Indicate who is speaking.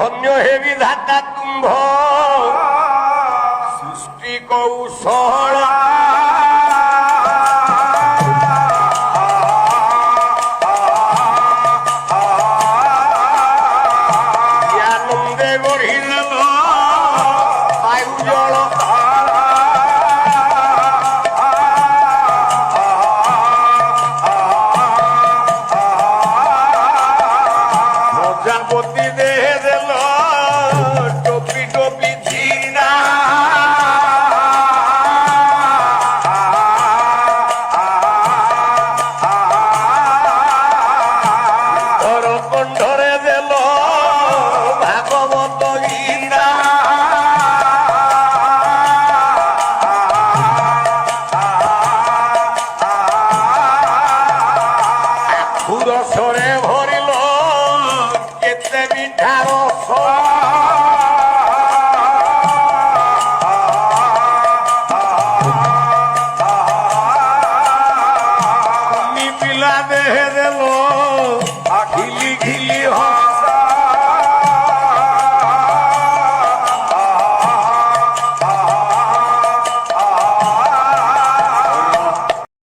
Speaker 1: ধন্য হে বিধাতা তুম্ভ সৃষ্টি কৌশল আনন্দে গড়িল বায়ু জল প্রজাপতি দেহে দিল টপি টপি ঝিনা কণ্ঠরে দিল ভাগবত গীতা রসরে ভরিল কেতে মিঠা রস নিপিলা দেহে